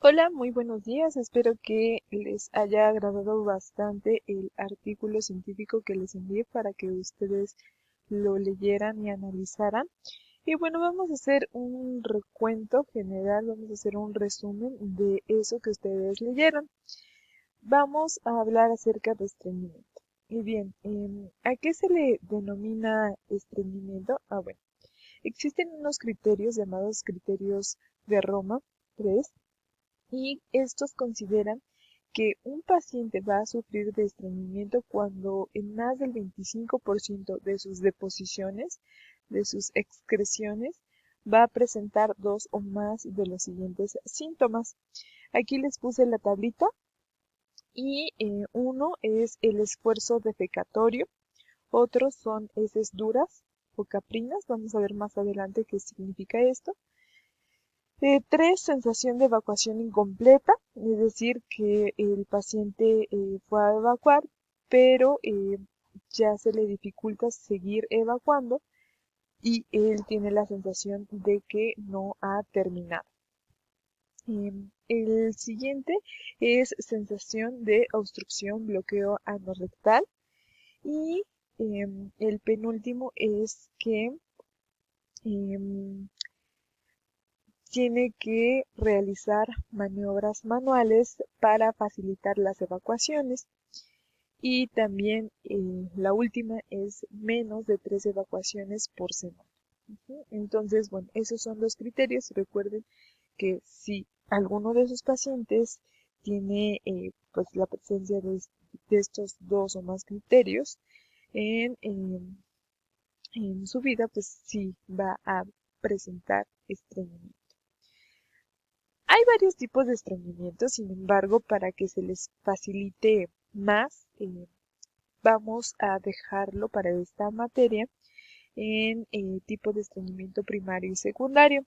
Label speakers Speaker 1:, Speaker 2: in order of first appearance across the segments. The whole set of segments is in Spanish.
Speaker 1: Hola, muy buenos días. Espero que les haya agradado bastante el artículo científico que les envié para que ustedes lo leyeran y analizaran. Y bueno, vamos a hacer un recuento general, vamos a hacer un resumen de eso que ustedes leyeron. Vamos a hablar acerca de estreñimiento. Y bien, ¿a qué se le denomina estreñimiento? Bueno, existen unos criterios llamados criterios de Roma 3 y estos consideran que un paciente va a sufrir de estreñimiento cuando en más del 25% de sus deposiciones, de sus excreciones, va a presentar dos o más de los siguientes síntomas. Aquí les puse la tablita y uno es el esfuerzo defecatorio, otros son heces duras o caprinas, vamos a ver más adelante qué significa esto. 3, sensación de evacuación incompleta, es decir, que el paciente fue a evacuar, pero ya se le dificulta seguir evacuando y él tiene la sensación de que no ha terminado. El siguiente es sensación de obstrucción, bloqueo anorrectal y el penúltimo es que em, tiene que realizar maniobras manuales para facilitar las evacuaciones y también la última es menos de 3 evacuaciones por semana. Entonces, bueno, esos son los criterios. Recuerden que si alguno de sus pacientes tiene pues la presencia de estos dos o más criterios en su vida, pues sí va a presentar estreñimiento. Hay varios tipos de estreñimiento, sin embargo, para que se les facilite más, vamos a dejarlo para esta materia en tipo de estreñimiento primario y secundario.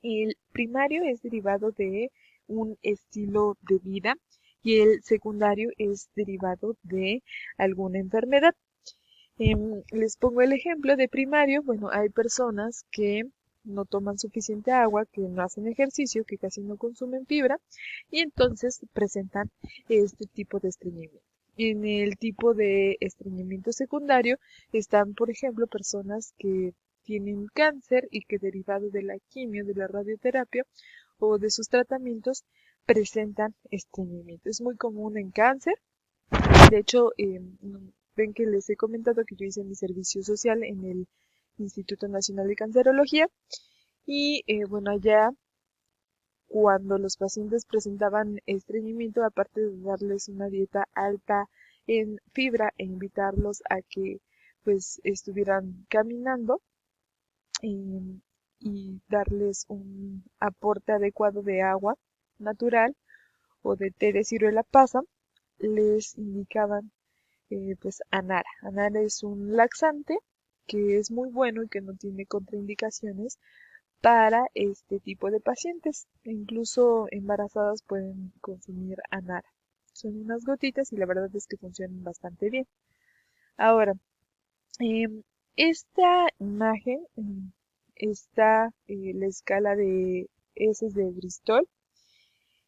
Speaker 1: El primario es derivado de un estilo de vida y el secundario es derivado de alguna enfermedad. Les pongo el ejemplo de primario. Bueno, hay personas que no toman suficiente agua, que no hacen ejercicio, que casi no consumen fibra y entonces presentan este tipo de estreñimiento. En el tipo de estreñimiento secundario están, por ejemplo, personas que tienen cáncer y que derivado de la quimio, de la radioterapia o de sus tratamientos presentan estreñimiento. Es muy común en cáncer. De hecho, ven que les he comentado que yo hice mi servicio social en el Instituto Nacional de Cancerología y bueno, allá cuando los pacientes presentaban estreñimiento, aparte de darles una dieta alta en fibra e invitarlos a que pues estuvieran caminando y darles un aporte adecuado de agua natural o de té de ciruela pasa, les indicaban pues Anara. Anara es un laxante que es muy bueno y que no tiene contraindicaciones para este tipo de pacientes. Incluso embarazadas pueden consumir Anara. Son unas gotitas y la verdad es que funcionan bastante bien. Ahora, esta imagen está la escala de heces de Bristol.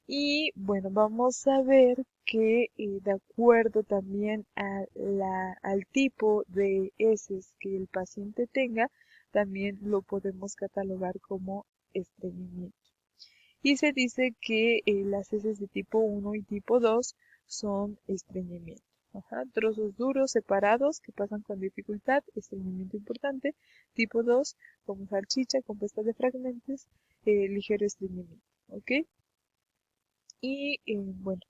Speaker 1: Y bueno, vamos a ver que de acuerdo también al tipo de heces que el paciente tenga, también lo podemos catalogar como estreñimiento. Y se dice que las heces de tipo 1 y tipo 2 son estreñimiento. Ajá, trozos duros, separados, que pasan con dificultad, estreñimiento importante. Tipo 2, como salchicha, compuesta de fragmentos, ligero estreñimiento. ¿Ok? Y bueno,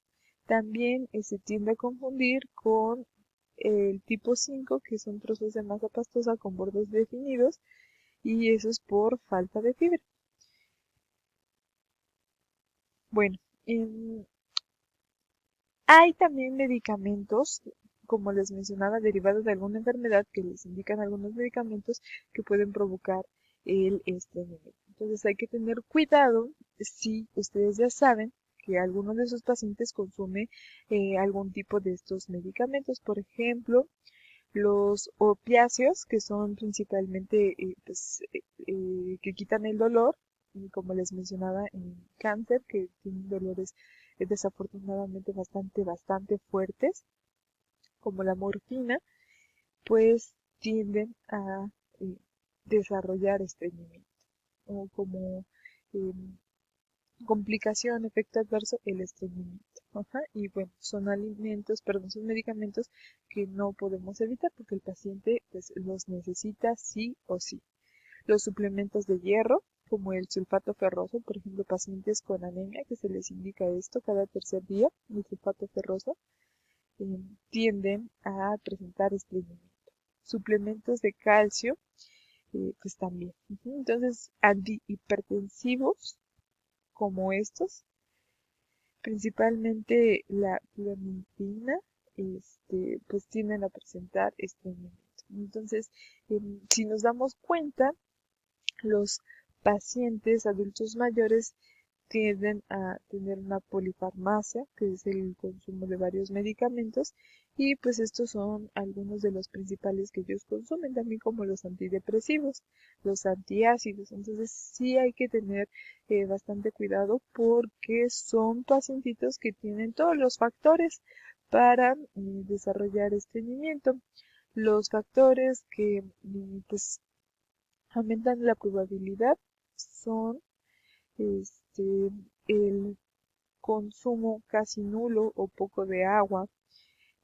Speaker 1: también se tiende a confundir con el tipo 5, que son trozos de masa pastosa con bordes definidos, y eso es por falta de fibra. Bueno, hay también medicamentos, como les mencionaba, derivados de alguna enfermedad que les indican algunos medicamentos que pueden provocar el estreñimiento. Entonces hay que tener cuidado si ustedes ya saben que alguno de sus pacientes consume algún tipo de estos medicamentos. Por ejemplo, los opiáceos, que son principalmente que quitan el dolor, y como les mencionaba, en cáncer, que tienen dolores desafortunadamente bastante fuertes, como la morfina, pues tienden a eh, desarrollar estreñimiento o como em, complicación, efecto adverso, el estreñimiento. Ajá. Y bueno, son medicamentos que no podemos evitar porque el paciente pues, los necesita sí o sí. Los suplementos de hierro, como el sulfato ferroso, por ejemplo, pacientes con anemia, que se les indica esto cada tercer día, el sulfato ferroso, tienden a presentar estreñimiento. Suplementos de calcio, pues también. Entonces, antihipertensivos como estos, principalmente la clonidina, pues tienden a presentar estreñimiento. Entonces, si nos damos cuenta, los pacientes adultos mayores tienden a tener una polifarmacia, que es el consumo de varios medicamentos, y pues estos son algunos de los principales que ellos consumen, también como los antidepresivos, los antiácidos. Entonces sí hay que tener bastante cuidado porque son pacientitos que tienen todos los factores para desarrollar estreñimiento. Los factores que pues aumentan la probabilidad son el consumo casi nulo o poco de agua,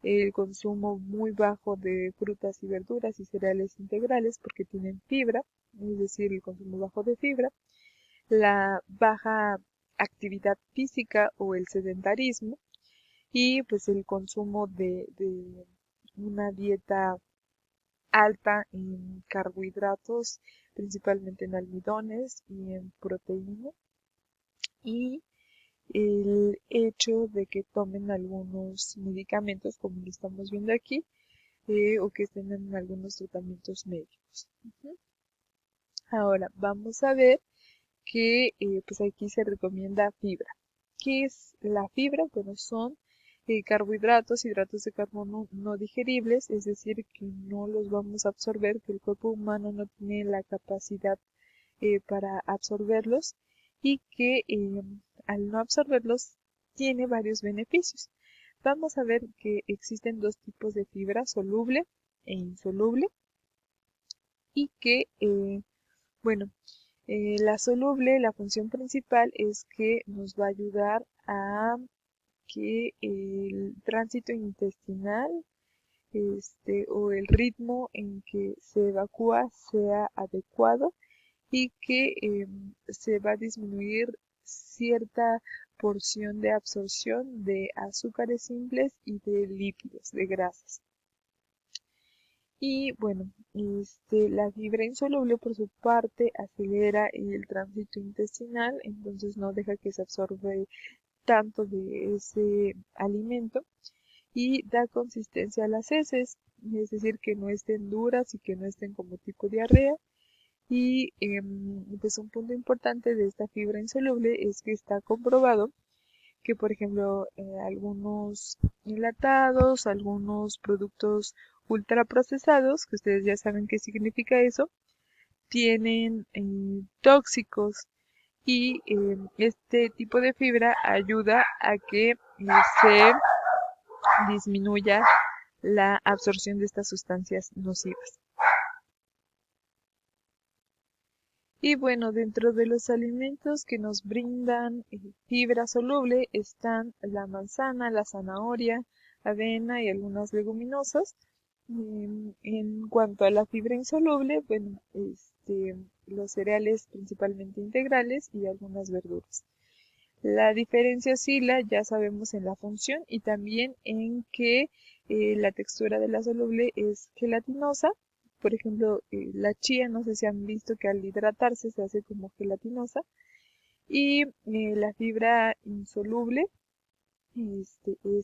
Speaker 1: el consumo muy bajo de frutas y verduras y cereales integrales porque tienen fibra, es decir, el consumo bajo de fibra, la baja actividad física o el sedentarismo y pues el consumo de una dieta alta en carbohidratos, principalmente en almidones y en proteína, y el hecho de que tomen algunos medicamentos, como lo estamos viendo aquí, o que estén en algunos tratamientos médicos. Ahora, vamos a ver que pues aquí se recomienda fibra. ¿Qué es la fibra? Bueno, son carbohidratos, hidratos de carbono no digeribles, es decir, que no los vamos a absorber, que el cuerpo humano no tiene la capacidad para absorberlos y que al no absorberlos tiene varios beneficios. Vamos a ver que existen dos tipos de fibra, soluble e insoluble, y que, bueno, la soluble, la función principal es que nos va a ayudar a que el tránsito intestinal o el ritmo en que se evacúa sea adecuado y que se va a disminuir cierta porción de absorción de azúcares simples y de lípidos, de grasas. Y bueno, la fibra insoluble por su parte acelera el tránsito intestinal, entonces no deja que se absorbe tanto de ese alimento y da consistencia a las heces, es decir, que no estén duras y que no estén como tipo diarrea. Y pues un punto importante de esta fibra insoluble es que está comprobado que, por ejemplo, algunos enlatados, algunos productos ultraprocesados, que ustedes ya saben qué significa eso, tienen tóxicos y este tipo de fibra ayuda a que se disminuya la absorción de estas sustancias nocivas. Y bueno, dentro de los alimentos que nos brindan fibra soluble están la manzana, la zanahoria, avena y algunas leguminosas. En cuanto a la fibra insoluble, bueno, los cereales principalmente integrales y algunas verduras. La diferencia oscila, ya sabemos, en la función y también en que la textura de la soluble es gelatinosa. Por ejemplo, la chía, no sé si han visto que al hidratarse se hace como gelatinosa. Y la fibra insoluble es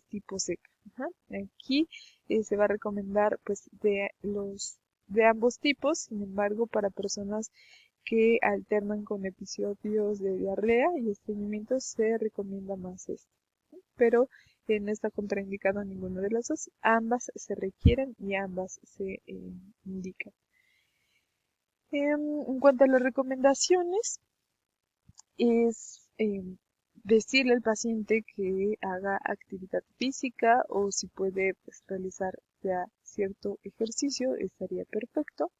Speaker 1: tipo seca. Ajá. Aquí se va a recomendar pues de ambos tipos, sin embargo, para personas que alternan con episodios de diarrea y estreñimiento se recomienda más esto. Pero no está contraindicado ninguno de los dos. Ambas se requieren y ambas se indican. En cuanto a las recomendaciones, es decirle al paciente que haga actividad física o si puede pues, realizar ya cierto ejercicio, estaría perfecto.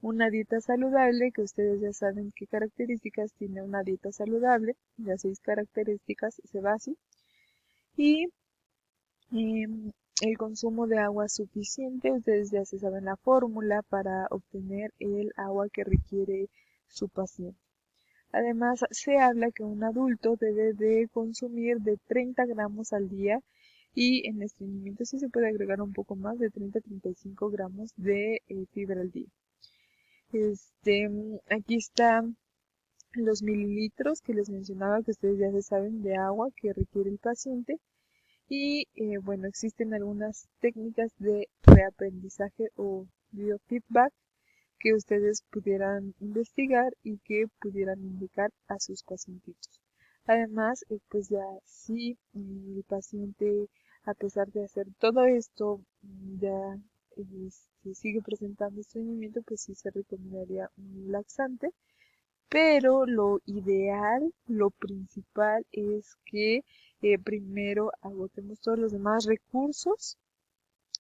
Speaker 1: Una dieta saludable, que ustedes ya saben qué características tiene una dieta saludable, ya 6 características, se va así. Y el consumo de agua suficiente, ustedes ya se saben la fórmula para obtener el agua que requiere su paciente. Además, se habla que un adulto debe de consumir de 30 gramos al día y en estreñimiento sí se puede agregar un poco más de 30 a 35 gramos de fibra al día. Aquí están los mililitros que les mencionaba que ustedes ya se saben de agua que requiere el paciente. Y bueno, existen algunas técnicas de reaprendizaje o biofeedback que ustedes pudieran investigar y que pudieran indicar a sus pacientitos. Además, pues ya si el paciente, a pesar de hacer todo esto, ya sigue presentando estreñimiento, pues sí se recomendaría un laxante, pero lo ideal, lo principal es que primero agotemos todos los demás recursos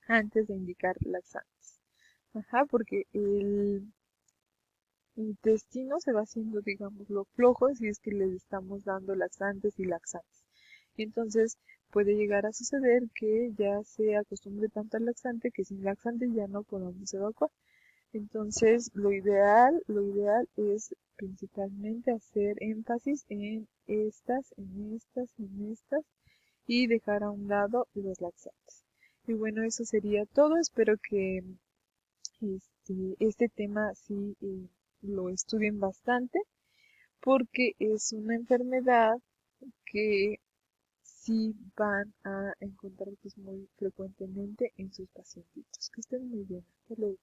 Speaker 1: antes de indicar laxantes. Ajá, porque el intestino se va haciendo, digamos, lo flojo si es que les estamos dando laxantes y laxantes. Entonces puede llegar a suceder que ya se acostumbre tanto al laxante que sin laxante ya no podamos evacuar. Entonces lo ideal es principalmente hacer énfasis en estas y dejar a un lado los laxantes. Y bueno, eso sería todo. Espero que este tema sí lo estudien bastante porque es una enfermedad que sí van a encontrar pues, muy frecuentemente en sus pacientitos. Que estén muy bien. Hasta luego.